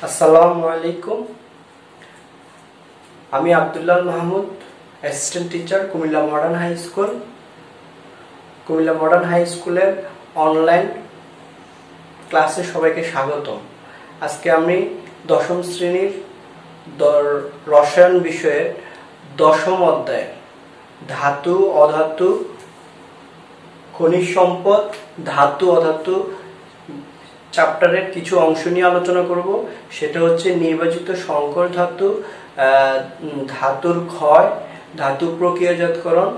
আসসালামু আলাইকুম। আমি Abdullah Mahmud, assistant teacher, Comilla modern high school. Comilla modern high স্কুলের অনলাইন ক্লাসে সবাইকে স্বাগতম। আজকে আমি দশম শ্রেণীর রসায়ন বিষয়ের দশম অধ্যায় ধাতু অধাতু, খনিজ সম্পদ, ধাতু অধাতু চ্যাপ্টারের কিছু অংশ নিয়ে আলোচনা করব। সেটা হচ্ছে নির্বাচিত সংকর ধাতু, ধাতুর ক্ষয়, ধাতু প্রক্রিয়াজাতকরণ।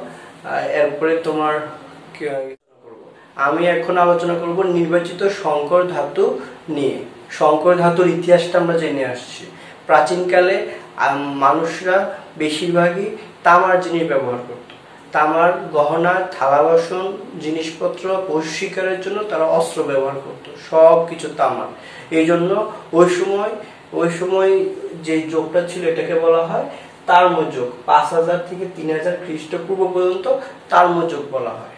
এরপরে তোমার আমি এখন আলোচনা করব নির্বাচিত সংকর ধাতু নিয়ে। সংকর ধাতুর ইতিহাসটা আমরা জেনে আসছি। প্রাচীনকালে মানুষরা বেশিরভাগই তামার জিনিস ব্যবহার করত। তামার গহনা, থালা বাসন, জিনিসপত্র, পশু শিকারের জন্য তারা অস্ত্র ব্যবহার করত, সব কিছু তামার। এই জন্য ওই সময় যে যুগটা ছিল এটাকে বলা হয় তাম্রযুগ। 5000 থেকে 3000 খ্রিস্টপূর্ব পর্যন্ত তাম্রযুগ বলা হয়।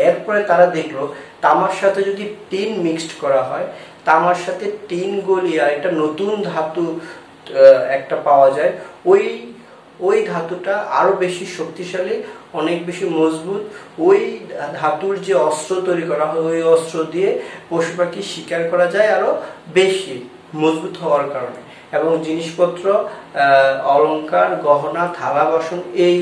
এরপরে তারা দেখলো তামার সাথে যদি টিন মিক্সড করা হয়, তামার সাথে টিন গলিয়ে একটা নতুন ধাতু একটা পাওয়া যায়। ওই ধাতুটা আরো বেশি শক্তিশালী, অনেক বেশি মজবুত। ওই ধাতুর যে অস্ত্র তৈরি করা হয়, ওই অস্ত্র দিয়ে পশু পাখি শিকার করা যায় আরো বেশি মজবুত হওয়ার কারণে। এবং জিনিসপত্র, অলংকার, গহনা, থালা বাসন, এই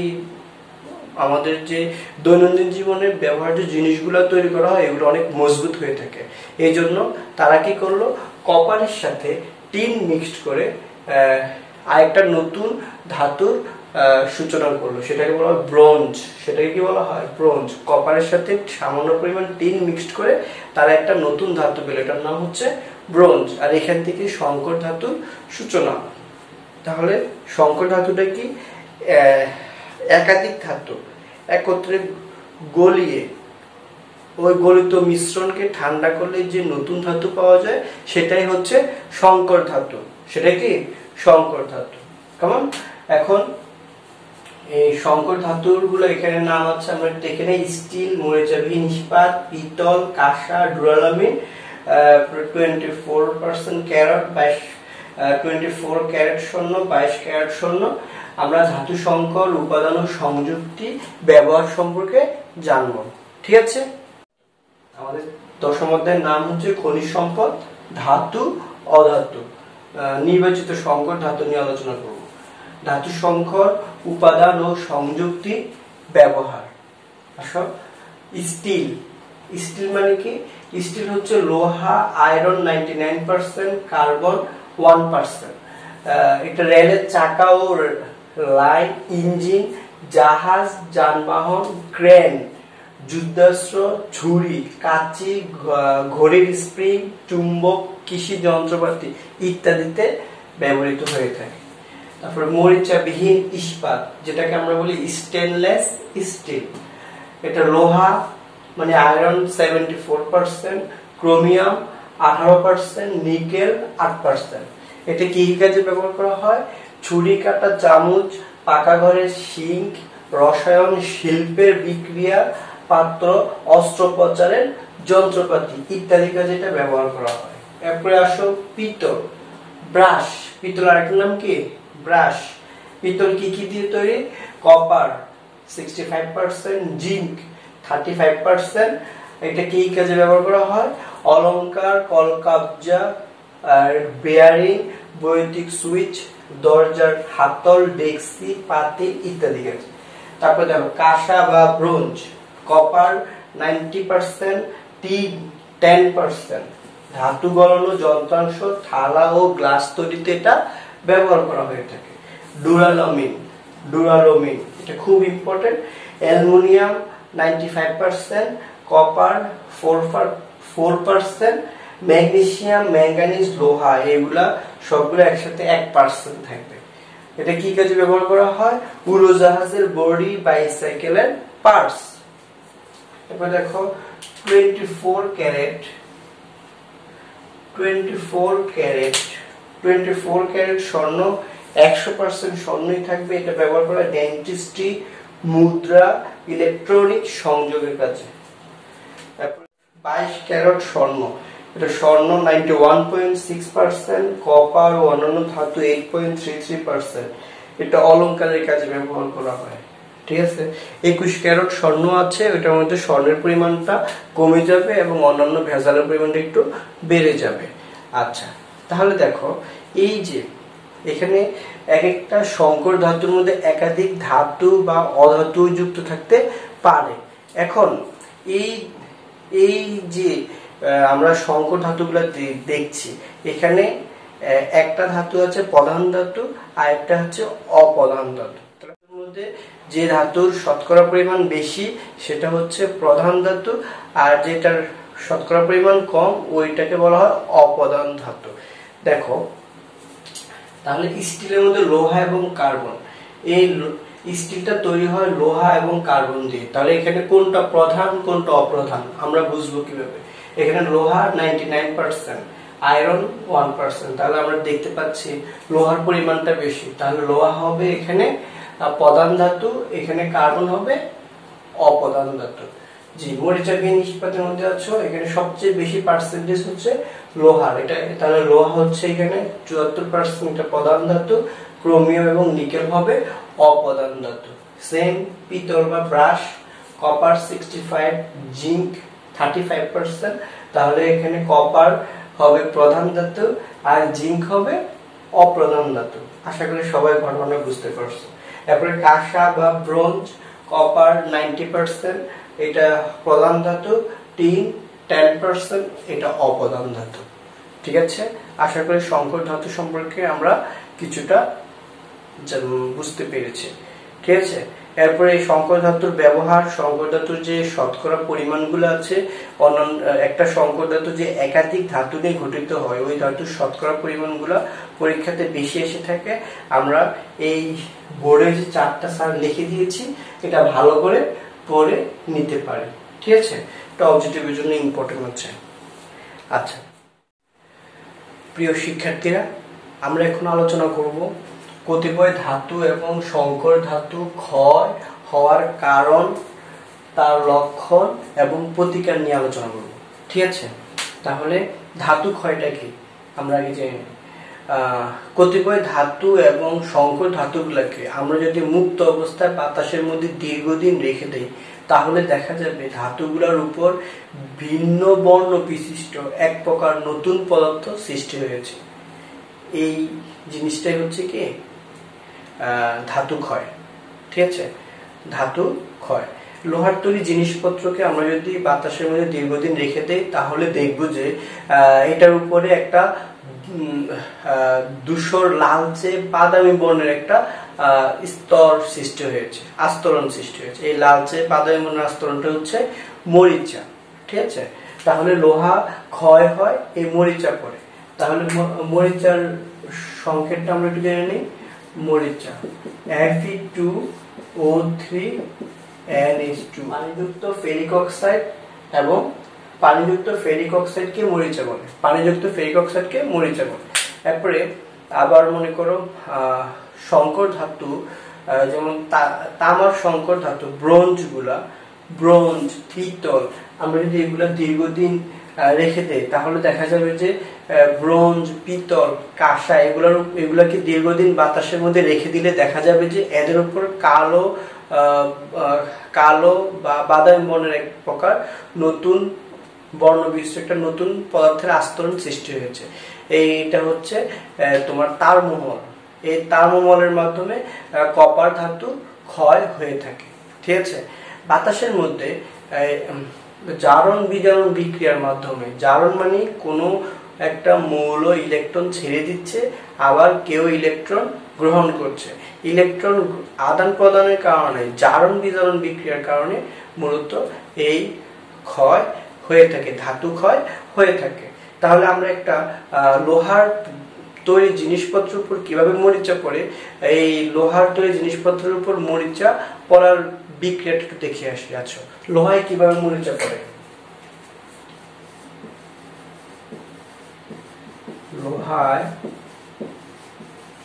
আমাদের যে দৈনন্দিন জীবনে ব্যবহার্য জিনিসগুলো তৈরি করা হয় এগুলো অনেক মজবুত হয়ে থাকে। এই জন্য তারা কি করলো, কপারের সাথে টিন মিক্সড করে আরেকটা নতুন ধাতুর সূচনা করলো, সেটাকে বলা হয় ব্রোঞ্জ। সেটাকে কি বলা হয়? ব্রোঞ্জ। কপারের সাথে সামান্য পরিমাণ টিন মিক্সড করে তারা একটা নতুন ধাতু পেল, এটার নাম হচ্ছে ব্রোঞ্জ। আর এখান থেকে সংকর ধাতুর সূচনা। তাহলে সংকর ধাতুটা কি? একাধিক ধাতু একত্রে গলিয়ে ওই গলিত মিশ্রণকে ঠান্ডা করলে যে নতুন ধাতু পাওয়া যায় সেটাই হচ্ছে সংকর ধাতু। সেটা কি? সংকর ধাতু। কেমন? এখন এই সংকর ধাতুর গুলো এখানে নাম আছে, আমরা এখানে স্টিল, মরিচাবিহীন ইস্পাত, পিতল, কাঁসা, ডুরালামিন, 24% ক্যারেট, 24 ক্যারেট স্বর্ণ, 22 ক্যারেট স্বর্ণ। আমরা ধাতু সংকর, উপাদান ও সংযুক্তি ব্যবহার সম্পর্কে জানবো। ঠিক আছে? আমাদের দশম অধ্যায়ের নাম হচ্ছে খনিজ সম্পদ, ধাতু অধাতু। নির্বাচিত সংকর ধাতু নিয়ে আলোচনা করব। ধাতু সংকর, উপাদান ও সংযুক্তি ব্যবহার। আসলে স্টিল মানে কি? স্টিল হচ্ছে লোহা, আয়রন 99%, কার্বন 1%। এটা রেলের চাকা ও লাইন, ইঞ্জিন, জাহাজ, যানবাহন, ক্রেন, যুদ্ধাস্ত্র, ছুরি, কাঁচি, ঘড়ির স্প্রিং, চুম্বক, কৃষি যন্ত্রপাতি ইত্যাদিতে ব্যবহৃত হয়ে থাকে। তারপরে মরিচাবিহীন ইস্পাত, যেটাকে আমরা বলি স্টেনলেস স্টিল। এটা লোহা মানে আয়রন 74%, ক্রোমিয়াম 18%, নিকেল 8%। এটা কি কাজে ব্যবহার করা হয়? ছুরি কাটা চামচ, পাকা ঘরের সিঙ্ক, রসায়ন শিল্পের বিক্রিয়া পাত্র, অস্ত্রোপচারের যন্ত্রপাতি ইত্যাদি কাজে এটা ব্যবহার করা হয়। এরপরে আসো পিতল, ব্রাশ। পিতল আরেকটার নাম কি? ব্রাশ। পিতল কি কি দিয়ে তৈরি? Copper 65%, zinc 35%। এটা কি কাজে ব্যবহার করা হয়? অলংকার, কলকব্জা, আর বেয়ারিং, বৈদ্যুতিক সুইচ, দরজার হাতল, ডেক্সি, পাতিল ইত্যাদি কাজে। তারপরে দেখো কাঁসা বা ব্রোঞ্জ। Copper 90%, tin 10%। ধাতু গলানো যন্ত্রাংশ, থালা ও গ্লাস তৈরিতে এটা ব্যবহার করা হয়ে থাকে। ডুরালোমিন এটা খুব important. Aluminium 95%, copper 4%, magnesium, manganese, লোহা এগুলা সবগুলো একসাথে 1% থাকবে। এটা কি কাজে ব্যবহার করা হয়? উড়োজাহাজের বডি, বাইসাইকেলের পার্টস। এরপর দেখো 24 ক্যারেট স্বর্ণ, 100% স্বর্ণই থাকবে। এটা ব্যবহার করা ডেন্টিস্ট্রি, মুদ্রা, ইলেকট্রনিক সংযোগের কাজে। 22 ক্যারেট স্বর্ণ, এটা স্বর্ণ 91.6%, কপার ও অন্যান্য ধাতু 8.33%। এটা অলংকারের কাজে ব্যবহার করা হয়। ঠিক আছে, 21 ক্যারেট স্বর্ণ আছে, ওটার মধ্যে স্বর্ণের পরিমাণটা কমে যাবে এবং অন্যান্য ভেজালের পরিমাণটা একটু বেড়ে যাবে। আচ্ছা, তাহলে দেখো এই যে এখানে এক একটা সংকর ধাতুর মধ্যে একাধিক ধাতু বা অধাতু যুক্ত থাকতে পারে। এখন এই যে আমরা সংকর ধাতুগুলো দেখছি, এখানে একটা ধাতু আছে প্রধান ধাতু আর একটা হচ্ছে অপ্রধান ধাতু। তার মধ্যে যে ধাতুর শতকরা পরিমাণ বেশি সেটা হচ্ছে প্রধান ধাতু, আর যেটার শতকরা পরিমাণ কম ওইটাকে বলা হয় অপ্রধান ধাতু। দেখো তাহলে স্টিলের মধ্যে লোহা এবং কার্বন, এই স্টিলটা তৈরি হয় লোহা এবং কার্বন দিয়ে। তাহলে এখানে কোনটা প্রধান কোনটা অপ্রধান আমরা বুঝবো কিভাবে? এখানে লোহা 99%, আয়রন 1%, তাহলে আমরা দেখতে পাচ্ছি লোহার পরিমাণটা বেশি, তাহলে লোহা হবে এখানে প্রধান ধাতু, এখানে কার্বন হবে অপ্রধান ধাতু। জি, মরিচাকে নিষ্পাতের মধ্যে আছো, এখানে সবচেয়ে বেশি পার্সেন্টেজ হচ্ছে লোহার, এটা তাহলে লোহা হচ্ছে এখানে 74%, এটা প্রধান ধাতু, ক্রোমিয়াম এবং নিকেল হবে অপ্রধান ধাতু। সেম পিতল বা ব্রাশ, কপার 65, জিঙ্ক 35%, তাহলে এখানে কপার হবে প্রধান ধাতু আর জিঙ্ক হবে অপ্রধান ধাতু। আশা করি সবাই ঘটনা বুঝতে পারছো। তারপরে কাঁসা বা ব্রোঞ্জ, কপার 90%, এটা প্রধান ধাতু, টিন 10%, এটা অপ্রধান ধাতু। ঠিক আছে, আশা করি সংকর ধাতু সম্পর্কে আমরা কিছুটা বুঝতে পেরেছি। ঠিক আছে, এরপরে এই সংকর ধাতুর ব্যবহার, সংকর ধাতুর যে শতকরা পরিমাণগুলো আছে, অন্যান্য একটা সংকর ধাতু যে একাধিক ধাতু নিয়ে গঠিত হয় ওই ধাতুর শতকরা পরিমাণগুলো পরীক্ষাতে বেশি এসে থাকে। আমরা এই বোর্ডে যে 4টা স্যার লিখে দিয়েছি, এটা ভালো করে পড়ে নিতে পারি। ঠিক আছে, এটা অবজেক্টিভের জন্য ইম্পর্টেন্ট হচ্ছে। আচ্ছা প্রিয় শিক্ষার্থীরা, আমরা এখন আলোচনা করব কতিপয় ধাতু এবং সংকর ধাতু ক্ষয় হওয়ার কারণ, তার লক্ষণ এবং প্রতিকার নিয়ে আলোচনা করব। ঠিক আছে, তাহলে ধাতু ক্ষয়টা কি আমরা আগে জেনে নিই। কতিপয় ধাতু এবং সংকর ধাতুগুলোকে আমরা যদি মুক্ত অবস্থায় বাতাসের মধ্যে দীর্ঘদিন রেখে দেই, তাহলে দেখা যাবে ধাতুগুলোর উপর ভিন্ন বর্ণ বিশিষ্ট এক প্রকার নতুন পদার্থ সৃষ্টি হয়েছে। এই জিনিসটাই হচ্ছে কি ধাতু ক্ষয়। ঠিক আছে, ধাতু ক্ষয়। লোহার তৈরি জিনিসপত্রকে আমরা যদি বাতাসের মধ্যে দীর্ঘদিন রেখে দেই, তাহলে দেখব যে এটার উপরে একটা ধূসর লালচে বাদামি বর্ণের একটা স্তর সৃষ্টি হয়েছে, আস্তরণ সৃষ্টি হয়েছে। এই লালচে বাদামি বর্ণের আস্তরণটা হচ্ছে মরিচা। ঠিক আছে, তাহলে লোহা ক্ষয় হয় এই মরিচা পরে। তাহলে মরিচার সংকেতটা আমরা একটু জেনে নিই। মরিচা Fe2O3NH2, পানিযুক্ত ফেরিক অক্সাইড এবং পানিযুক্ত ফেরিক অক্সাইডকে মরিচা বলে, পানিযুক্ত ফেরিক অক্সাইডকে মরিচা বলে। তারপরে আবার মনে করো সংকর ধাতু, যেমন তামার সংকর ধাতু, ব্রোঞ্জ, পিতল, আমরা যদি এগুলা দীর্ঘদিন রেখে দেই, তাহলে দেখা যাবে যে ব্রোঞ্জ, পিতল, কাঁসা এগুলাকে দীর্ঘদিন বাতাসের মধ্যে রেখে দিলে দেখা যাবে যে এদের উপর কালো বা বাদামি বর্ণের এক প্রকার নতুন বর্ণ বিশিষ্ট একটা নতুন পদার্থের আস্তরণ সৃষ্টি হয়েছে। এইটা হচ্ছে তোমার তারমহল। এই তারমহলের মাধ্যমে কপার ধাতু ক্ষয় হয়ে থাকে। ঠিক আছে, বাতাসের মধ্যে জারণ বিজারণ বিক্রিয়ার মাধ্যমে, জারণ মানে কোনো একটা মৌল ইলেকট্রন ছেড়ে দিচ্ছে, আবার কেউ ইলেকট্রন গ্রহণ করছে। ইলেকট্রন আদান প্রদানের কারণে, জারণ বিজারণ বিক্রিয়ার কারণে মূলত এই ক্ষয় হয়ে থাকে, ধাতু ক্ষয় হয়ে থাকে। তাহলে আমরা একটা লোহার তৈরি জিনিসপত্রের উপর কিভাবে মরিচা পড়ে, এই লোহার তৈরি জিনিসপত্রের উপর মরিচা পড়ার বিক্রিয়াটা একটু দেখে আসি। আচ্ছা, লোহায় কিভাবে মরিচা পড়ে? লোহায়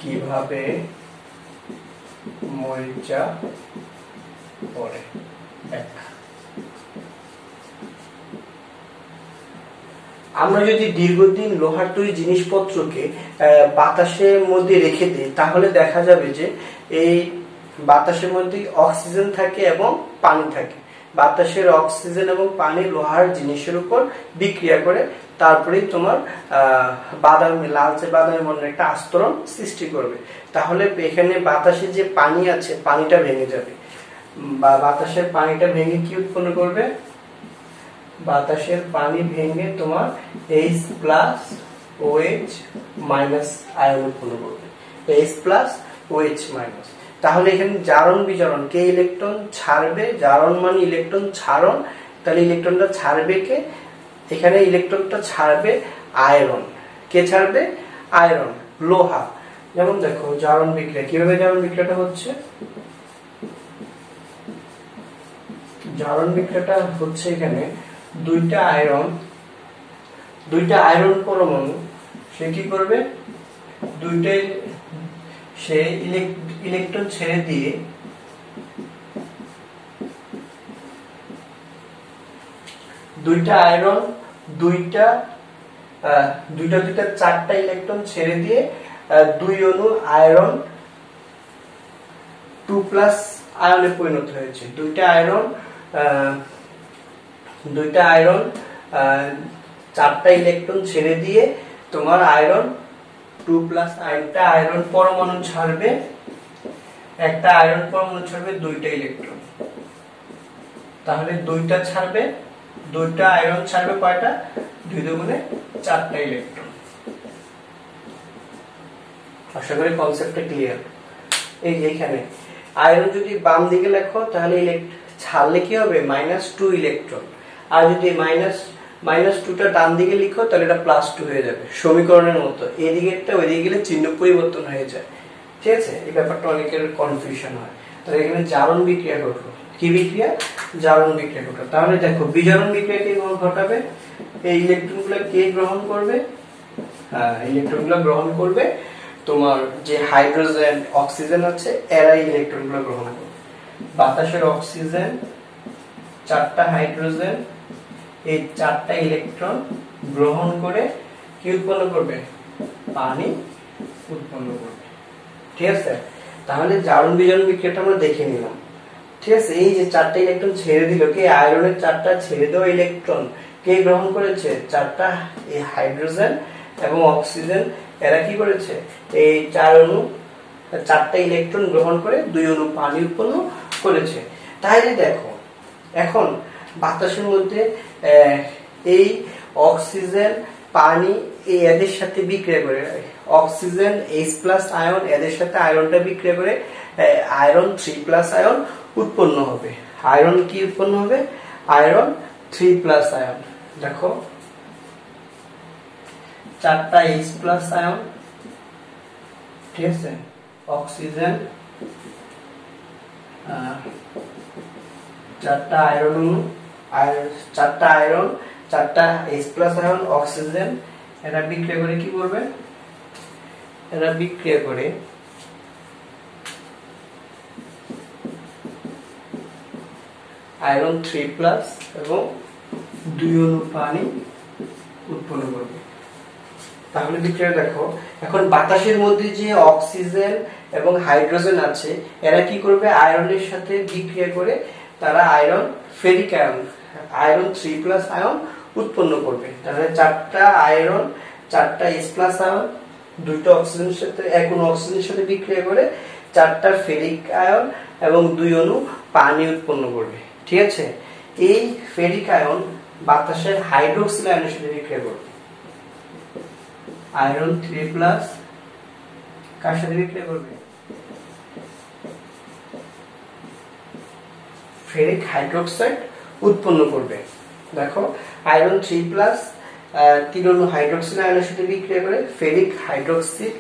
কিভাবে মরিচা পড়ে? আমরা যদি দীর্ঘদিন লোহার তৈরি জিনিসপত্রকে বাতাসের মধ্যে রেখে দিই তাহলে দেখা যাবে যে এই বাতাসের মধ্যে অক্সিজেন থাকে এবং পানি থাকে। বাতাসের অক্সিজেন এবং পানি লোহার জিনিসের উপর বিক্রিয়া করে তারপরেই তোমার বাদামি, লালচে বাদামি বর্ণের একটা আস্তরণ সৃষ্টি করবে। তাহলে এখানে বাতাসে যে পানি আছে পানিটা ভেঙে যাবে, বা বাতাসের পানিটা ভেঙে কি উৎপন্ন করবে? বাতাসের পানি ভেঙে তোমার H plus OH minus ion উৎপন্ন করবে, H প্লাস OH মাইনাস। তাহলে এখানে জারণ বিজারণ, কে ইলেকট্রন ছাড়বে, জারণ মানে ইলেকট্রন ছাড়ন, তাহলে ইলেকট্রনটা ছাড়বে কে? এখানে ইলেকট্রনটা ছাড়বে আয়রন। কে ছাড়বে? আয়রন, লোহা। যেমন দেখো জারণ বিক্রিয়া, কিভাবে জারণ বিক্রিয়াটা হচ্ছে? জারণ বিক্রিয়াটা হচ্ছে এখানে দুইটা আয়রন পরমাণু, সে কি করবে? দুইটাই সে ইলেকট্রন ছেড়ে দিয়ে দুইটা আয়রন দুইটা চারটা ইলেকট্রন ছেড়ে দিয়ে দুই অণু আয়রন 2+ আয়নে পরিণত হয়েছে। দুইটা আয়রন চারটা ইলেকট্রন ছেড়ে দিয়ে তোমার আয়রন 2+, একটা আয়রন পরমাণু ছাড়বে, দুইটা ইলেকট্রন। তাহলে দুইটা আয়রন ছাড়বে কয়টা? 2 দুগুণে 4টা ইলেকট্রন। আশা করি কনসেপ্টটা ক্লিয়ার। এই যে এখানে আয়রন যদি বাম দিকে লেখো তাহলে ছাড়লে কি হবে? -2 ইলেকট্রন। আর যদি -2টা ডান দিকে লিখো তাহলে এটা +2 হয়ে যাবে, সমীকরণের মতো। এদিকে একটা ওইদিকে গেলে চিহ্ন পরিবর্তন হয়ে যায়, ঠিক আছে? এই ব্যাপারটা অনেকের কনফিউশন হয়। তাহলে এখানে জারণ বিক্রিয়া ঘটলো। কি বিক্রিয়া? জারণ বিক্রিয়া ঘটলো। তাহলে দেখো বিজারণ বিক্রিয়া কে ঘটাবে? এই ইলেকট্রনগুলো কে গ্রহণ করবে? ইলেকট্রনগুলো গ্রহণ করবে তোমার যে হাইড্রোজেন, অক্সিজেন আছে, এরা ইলেকট্রনগুলো গ্রহণ করবে। বাতাসের অক্সিজেন, 4টা হাইড্রোজেন, এই 4টা ইলেকট্রন গ্রহণ করে কি উৎপন্ন করবে? পানি উৎপন্ন করবে, ঠিক আছে? তাহলে জারণ বিজারণ বিক্রিয়াটা আমরা দেখে নিলাম, ঠিক আছে? এই যে 4টা ইলেকট্রন ছেড়ে দিল, কে? আয়রনের 4টা ছেড়ে দেওয়া ইলেকট্রন কে গ্রহণ করেছে? 4টা এই হাইড্রোজেন এবং অক্সিজেন, এরা কি করেছে? এই 4টা ইলেকট্রন গ্রহণ করে 2 অণু পানি উৎপন্ন করেছে। তাহলে দেখো এখন বাতাসের মধ্যে এই অক্সিজেন, পানি এদের সাথে বিক্রিয়া করে, অক্সিজেন H+ আয়ন এদের সাথে আয়রনটা বিক্রিয়া করে আয়রন 3+ আয়ন উৎপন্ন হবে। আয়রন কি উৎপন্ন হবে? Iron 3+ ion. দেখো 4টা H+ আয়ন, ঠিক আছে? অক্সিজেন, 4টা আয়রন অণু, 4টা আয়রন, 4টা H+ আয়ন, অক্সিজেন, এরা বিক্রিয়া করে কি করবে? এরা বিক্রিয়া করে আয়রন 3+ এবং 2 অণু পানি উৎপন্ন করবে। তাহলে বিক্রিয়া দেখো, এখন বাতাসের মধ্যে যে অক্সিজেন এবং হাইড্রোজেন আছে এরা কি করবে? আয়রনের সাথে বিক্রিয়া করে তারা ফেরিক আয়রন 3+ আয়ন উৎপন্ন করবে। তাহলে 4টা আয়রন, 4টা H+ আয়ন, 2টা অক্সিজেনের সাথে, 1 অণু অক্সিজেনের সাথে বিক্রিয়া করে 4টা ফেরিক আয়ন এবং 2 অণু পানি উৎপন্ন করবে, ঠিক আছে? এই ফেরিক আয়ন বাতাসের হাইড্রোক্সিল আয়নের সাথে বিক্রিয়া করবে। আয়রন 3+ কার সাথে বিক্রিয়া করবে? ফেরিক হাইড্রোক্সাইড উৎপন্ন করবে। দেখো আয়রন 3+ 3 অণু হাইড্রোক্সিল আয়নের সাথে বিক্রিয়া করে ফেরিক হাইড্রোক্সাইড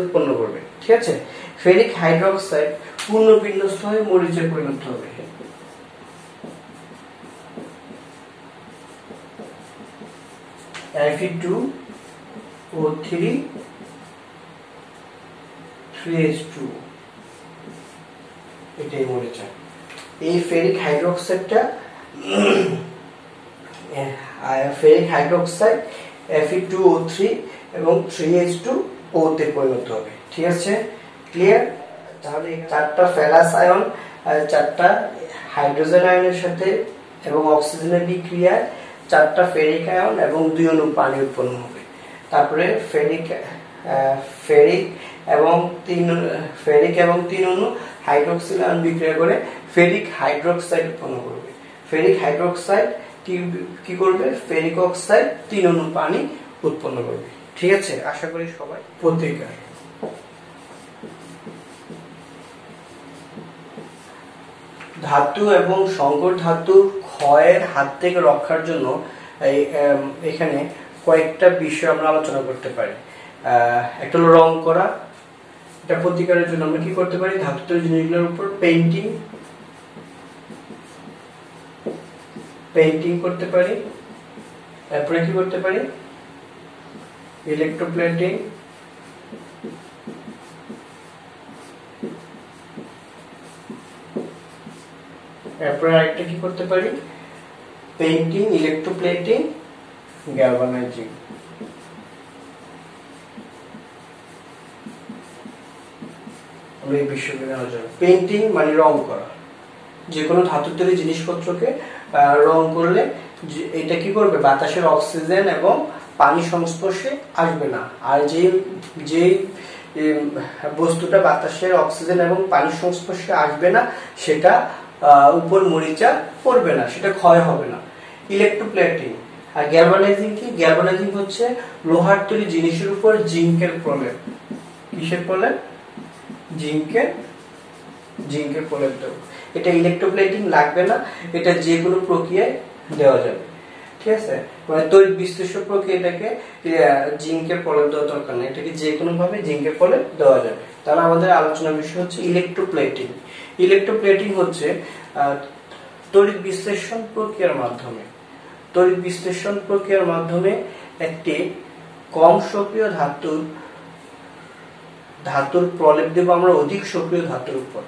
উৎপন্ন করবে, ঠিক আছে? ফেরিক হাইড্রোক্সাইড পূর্ণ বিন্যস্ত হয়ে মরিচে পরিণত হবে। Fe2O3 3H2, এটাই মরিচা। এই ফেরিক হাইড্রোক্সাইডটা ফেরিক হাইড্রোক্সাইড Fe2O3 এবং 3H2O তে পরিণত হবে। ঠিক আছে, ক্লিয়ার? তাহলে চারটা ফেরাস আয়ন, চারটা হাইড্রোজেন আয়নের সাথে এবং অক্সিজেনের বিক্রিয়ায় চারটা ফেরিক আয়ন এবং 2 অণু পানি উৎপন্ন হবে। তারপরে ফেরিক এবং 3 অণু হাইড্রোক্সিল আয়ন বিক্রিয়া করে ফেরিক হাইড্রোক্সাইড উৎপন্ন করবে। ফেরিক হাইড্রোক্সাইড কি করবে? ফেরিক অক্সাইড 3 অণু পানি উৎপন্ন করবে। ঠিক আছে, আশা করি সবাই। প্রতিকার, ধাতু এবং সংকর ধাতুর ক্ষয়ের হাত থেকে রক্ষার জন্য এখানে কয়েকটা বিষয় আমরা আলোচনা করতে পারি। একটা হলো রং করা। এটা প্রতিকারের জন্য আমরা কি করতে পারি? ধাতু জিনিসগুলোর উপর পেইন্টিং করতে পারি। তারপরে কি করতে পারি? ইলেকট্রোপ্লেটিং, এরপরে আরেকটা কি করতে পারি? Painting, electroplating, galvanising. আমরা এই বিষয়গুলো আলোচনা। পেইন্টিং মানে রং করা, যে কোনো ধাতু তৈরি জিনিসপত্রকে রং করলে এটা কি করবে? বাতাসের অক্সিজেন এবং পানি সংস্পর্শে আসবে না। আর যে বস্তুটা বাতাসের অক্সিজেন এবং পানির সংস্পর্শে আসবে না সেটা উপর মরিচা পড়বে না, সেটা ক্ষয় হবে না। ইলেকট্রোপ্লেটিং। আর গ্যালভানাইজিং কি? গ্যালভানাইজিং হচ্ছে লোহার তৈরি জিনিসের উপর জিঙ্কের প্রলেপ। কিসের প্রলেপ? জিঙ্কের প্রলেপ দেবো। এটা ইলেকট্রোপ্লেটিং লাগবে না, এটা যে কোনো প্রক্রিয়ায় দেওয়া যাবে। ঠিক আছে, মানে তড়িৎ বিশ্লেষণ প্রক্রিয়াটাকে জিঙ্কের প্রলেপ দেওয়া দরকার নেই, এটাকে যে কোনো ভাবে জিঙ্কের প্রলেপ দেওয়া যাবে। তাহলে আমাদের আলোচনার বিষয় হচ্ছে ইলেকট্রোপ্লেটিং। ইলেকট্রোপ্লেটিং হচ্ছে তড়িৎ বিশ্লেষণ প্রক্রিয়ার মাধ্যমে একটি কম সক্রিয় ধাতুর প্রলেপ দেব আমরা অধিক সক্রিয় ধাতুর উপর।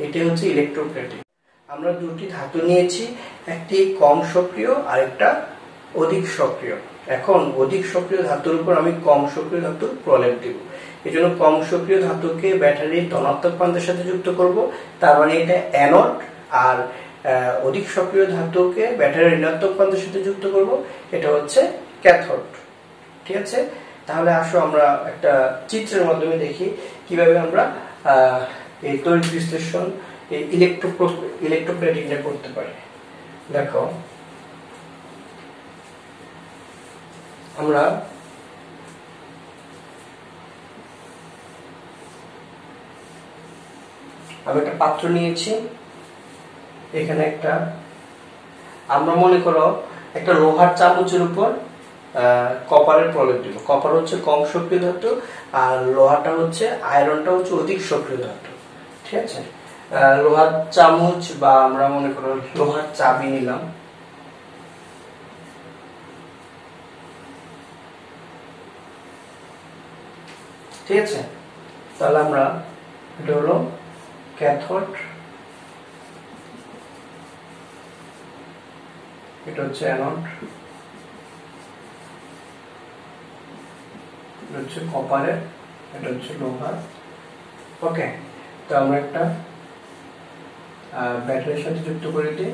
এটাই হচ্ছে ইলেকট্রোপ্লেটিং। আমরা দুটি ধাতু নিয়েছি, একটি কম সক্রিয় আর একটা অধিক সক্রিয়। এখন অধিক সক্রিয় ধাতুর উপর আমি কম সক্রিয় ধাতুর প্রলেপ দেব। এই জন্য কম সক্রিয় ধাতুকে ব্যাটারির ধনাত্মক প্রান্তের সাথে যুক্ত করব, তার মানে এটা অ্যানোড। আর অধিক সক্রিয় ধাতুকে ব্যাটারির ঋণাত্মক প্রান্তের সাথে যুক্ত করব, এটা হচ্ছে ক্যাথোড। ঠিক আছে, তাহলে আসো আমরা একটা চিত্রের মাধ্যমে দেখি কিভাবে আমরা এই তড়িৎ বিশ্লেষণ, এই ইলেকট্রোপ্লেটিংটা করতে পারি। দেখো, আমি একটা পাত্র নিয়েছি। এখানে আমরা মনে করো একটা লোহার চামচের উপর কপারের প্রলেপ দিব। কপার হচ্ছে কম সক্রিয় ধাতু আর লোহাটা হচ্ছে, আয়রনটা হচ্ছে অধিক সক্রিয় ধাতু। ঠিক আছে, লোহার চামচ বা আমরা মনে করো লোহার চাবি নিলাম। ঠিক আছে, তাহলে আমরা এটা হলো ক্যাথোড, এটা হচ্ছে অ্যানোড, এটা হচ্ছে কপারের, এটা হচ্ছে লোহার। ওকে, তো আমরা একটা ব্যাটারির সাথে যুক্ত করে দিই।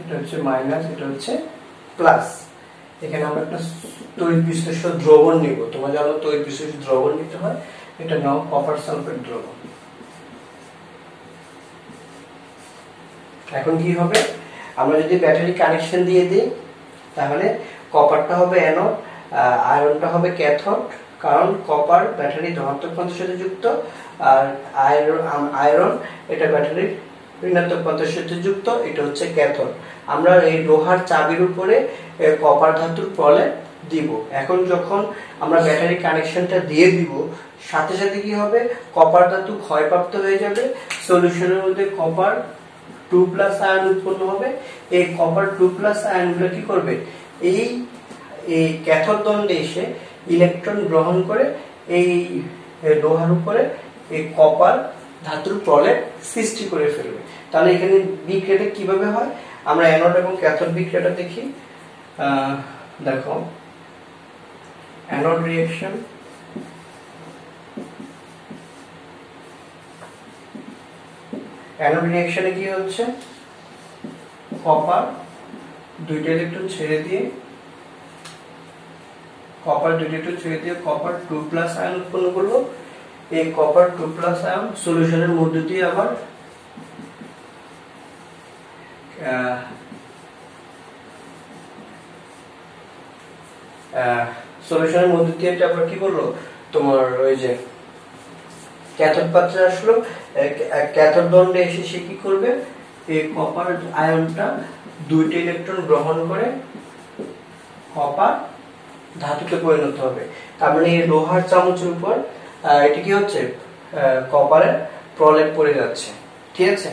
এটা হচ্ছে মাইনাস, এটা হচ্ছে প্লাস। এখানে আমরা একটা তড়িৎ বিশ্লেষ্য দ্রবণ নিব। তোমরা জানো তড়িৎ বিশ্লেষ্য দ্রবণ নিতে হয়, এটা নাও কপার সালফেট দ্রবণ। এখন কি হবে? আমরা যদি ব্যাটারি কানেকশন দিয়ে দিই তাহলে কপারটা হবে অ্যানোড, আয়রনটা হবে ক্যাথোড, কারণ কপার ব্যাটারি ধনাত্মক প্রান্তের সাথে যুক্ত আর আয়রন এটা ব্যাটারির ঋণাত্মক প্রান্তের সাথে যুক্ত, এটা হচ্ছে ক্যাথোড। আমরা এই লোহার চাবির উপরে কপার ধাতুর প্রলেপ দিব। এখন যখন আমরা ব্যাটারি কানেকশনটা দিয়ে দিব, সাথে সাথে কি হবে? কপার ধাতু ক্ষয়প্রাপ্ত হয়ে যাবে, সলিউশনের মধ্যে কপার 2+ আয়ন উৎপন্ন হবে। এই কপার 2+ আয়নগুলো কি করবে? এই ক্যাথোড দণ্ডে এসে ইলেকট্রন গ্রহণ করে এই লোহার উপরে এই কপার ধাতুর প্রলেপ সৃষ্টি করে ফেলবে। তাহলে এখানে বিক্রিয়াটা কিভাবে হয়? আমরা অ্যানোড এবং ক্যাথোড বিক্রিয়াটা দেখি। দেখো অ্যানোড রিঅ্যাকশন, অ্যানোড রিঅ্যাকশনে কি হচ্ছে, কপার দুইটা ইলেকট্রন ছেড়ে দিয়ে কপার 2+ আয়ন উৎপন্ন করলো। এই কপার 2+ আয়ন সলিউশনের মধ্য দিয়ে আবার এটা আবার কি করলো, তোমার ওই যে ক্যাথোড পাত্রে আসলো, ক্যাথোড দণ্ডে এসে সে কি করবে, এই কপার আয়নটা দুইটা ইলেকট্রন গ্রহণ করে কপার ধাতুতে পরিণত হবে। তার মানে এই লোহার চামচের উপর এটা কি হচ্ছে, কপারের প্রলেপ পড়ে যাচ্ছে, ঠিক আছে।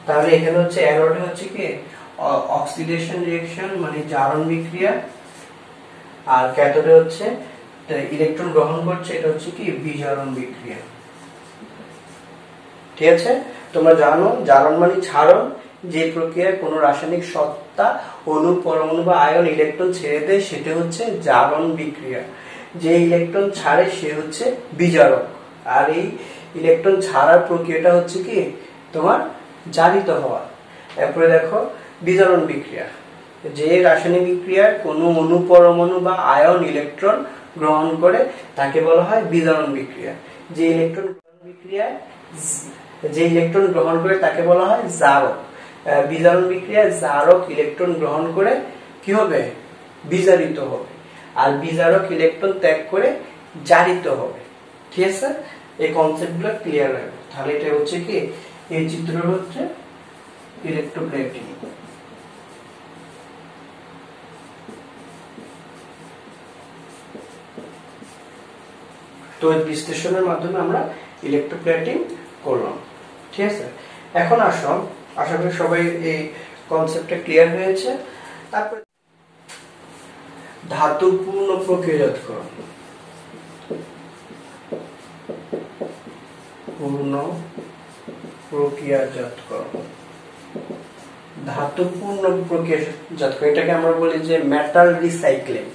তাহলে এখানে হচ্ছে অ্যানোডে হচ্ছে কি অক্সিডেশন রিঅ্যাকশন মানে জারণ বিক্রিয়া, আর ক্যাথোডে হচ্ছে ইলেকট্রন গ্রহণ করছে, এটা হচ্ছে কি বিজারণ বিক্রিয়া, ঠিক আছে। তোমরা জানো জারণ মানে ছাড়ন, যে প্রক্রিয়ায় কোনো রাসায়নিক সত্তা অণু পরমাণু বা আয়ন ইলেকট্রন ছেড়ে দেয় সেটা হচ্ছে জারণ বিক্রিয়া। যে ইলেকট্রন ছাড়ে সে হচ্ছে বিজারক, আর এই ইলেকট্রন ছাড়ার প্রক্রিয়াটা হচ্ছে কি তোমার জারিত হওয়া। এরপরে দেখো বিজারণ বিক্রিয়া, যে রাসায়নিক বিক্রিয়ায় কোনো অণু পরমাণু বা আয়ন ইলেকট্রন গ্রহণ করে তাকে বলা হয় বিজারণ বিক্রিয়া। যে ইলেকট্রন গ্রহণ করে তাকে বলা হয় জারক। বিজারণ বিক্রিয়ায় জারক ইলেকট্রন গ্রহণ করে কি হবে, বিজারিত হবে, আর বিজারক ইলেকট্রন ত্যাগ করে জারিত হবে, ঠিক আছে। এই কনসেপ্টগুলো ক্লিয়ার রাখবে। তাহলে এটা হচ্ছে কি, এই চিত্র হচ্ছে ইলেকট্রোপ্লেটিং। তো এই বিশ্লেষণের মাধ্যমে আমরা ইলেকট্রোপ্লেটিং করলাম, ঠিক আছে। এখন আসো, আশা করি সবাই এই কনসেপ্টটা ক্লিয়ার হয়েছে। তারপর ধাতু পূর্ণ প্রক্রিয়াজাতকরণ, ধাতু পূর্ণ প্রক্রিয়াজাতকরণ, এটাকে আমরা বলি যে মেটাল রিসাইক্লিং।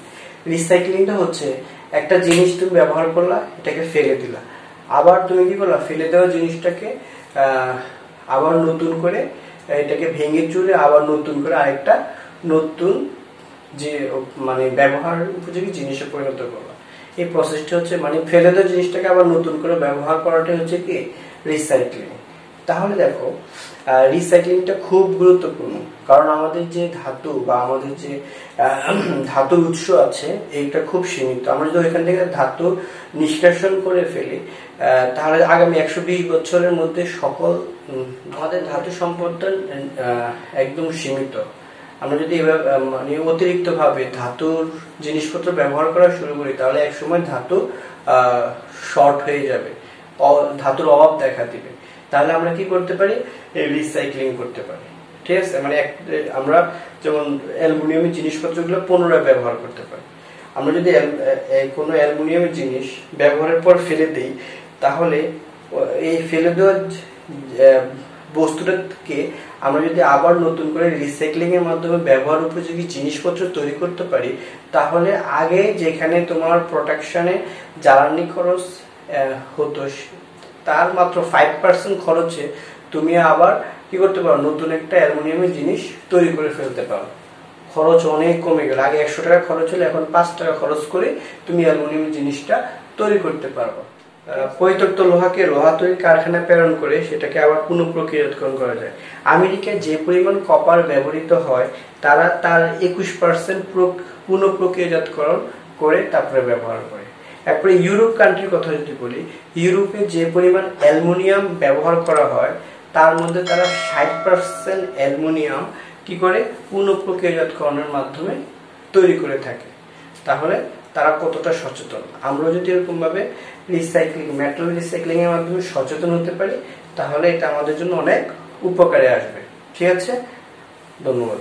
রিসাইক্লিংটা হচ্ছে একটা জিনিস তুমি ব্যবহার করলা, এটাকে ফেলে দিলা, আবার তুমি কি করলা, ফেলে দেওয়া জিনিসটাকে আবার নতুন করে এটাকে ভেঙে চুরে আবার নতুন করে আরেকটা নতুন যে মানে ব্যবহার উপযোগী জিনিসে পরিণত করলা। এই প্রসেসটা হচ্ছে মানে ফেলে দেওয়া জিনিসটাকে আবার নতুন করে ব্যবহার করাটা হচ্ছে কি রিসাইক্লিং। তাহলে দেখো রিসাইক্লিংটা খুব গুরুত্বপূর্ণ, কারণ আমাদের যে ধাতু বা আমাদের যে ধাতুর উৎস আছে এইটা খুব সীমিত। আমরা যদি এখান থেকে ধাতু নিষ্কাশন করে ফেলি তাহলে আগামী 120 বছরের মধ্যে সকল আমাদের ধাতু সম্পদ একদম সীমিত। আমরা যদি মানে অতিরিক্ত ভাবে ধাতুর জিনিসপত্র ব্যবহার করা শুরু করি তাহলে একসময় ধাতু শর্ট হয়ে যাবে, ধাতুর অভাব দেখা দিবে। তাহলে আমরা কি করতে পারি, রিসাইক্লিং করতে পারি, ঠিক আছে। মানে আমরা যেমন অ্যালুমিনিয়ামের জিনিসপত্রগুলো পুনরায় ব্যবহার করতে পারি। আমরা যদি কোনো অ্যালুমিনিয়ামের জিনিস ব্যবহারের পর ফেলে দিই তাহলে এই ফেলে দেওয়া বস্তুটাকে আমরা যদি আবার নতুন করে রিসাইক্লিং এর মাধ্যমে ব্যবহার উপযোগী জিনিসপত্র তৈরি করতে পারি তাহলে আগে যেখানে তোমার প্রোডাকশনে জ্বালানি খরচ হতো তার মাত্র 5% খরচে তুমি আবার কি করতে পারো, নতুন একটা অ্যালুমিনিয়ামের জিনিস তৈরি করে ফেলতে পারো। খরচ অনেক কমে গেল, আগে 100 টাকা খরচ হলে এখন 5 টাকা খরচ করে তুমি অ্যালুমিনিয়ামের জিনিসটা তৈরি করতে পারবে। পরিত্যক্ত লোহাকে লোহা তৈরি কারখানায় প্রেরণ করে সেটাকে আবার পুনঃপ্রক্রিয়াজাতকরণ করা যায়। আমেরিকায় যে পরিমাণ কপার ব্যবহৃত হয় তারা তার 21% পুনঃপ্রক্রিয়াজাতকরণ করে তারপরে ব্যবহার করে। এরপরে ইউরোপ কান্ট্রির কথা যদি বলি, ইউরোপে যে পরিমাণ অ্যালুমিনিয়াম ব্যবহার করা হয় তার মধ্যে তারা 60% অ্যালুমিনিয়াম কি করে পুনঃপ্রক্রিয়াজাতকরণের মাধ্যমে তৈরি করে থাকে। তাহলে তারা কতটা সচেতন। আমরা যদি এরকম ভাবে রিসাইক্লিং, মেটাল রিসাইক্লিং এর মাধ্যমে সচেতন হতে পারি তাহলে এটা আমাদের জন্য অনেক উপকারে আসবে, ঠিক আছে। ধন্যবাদ।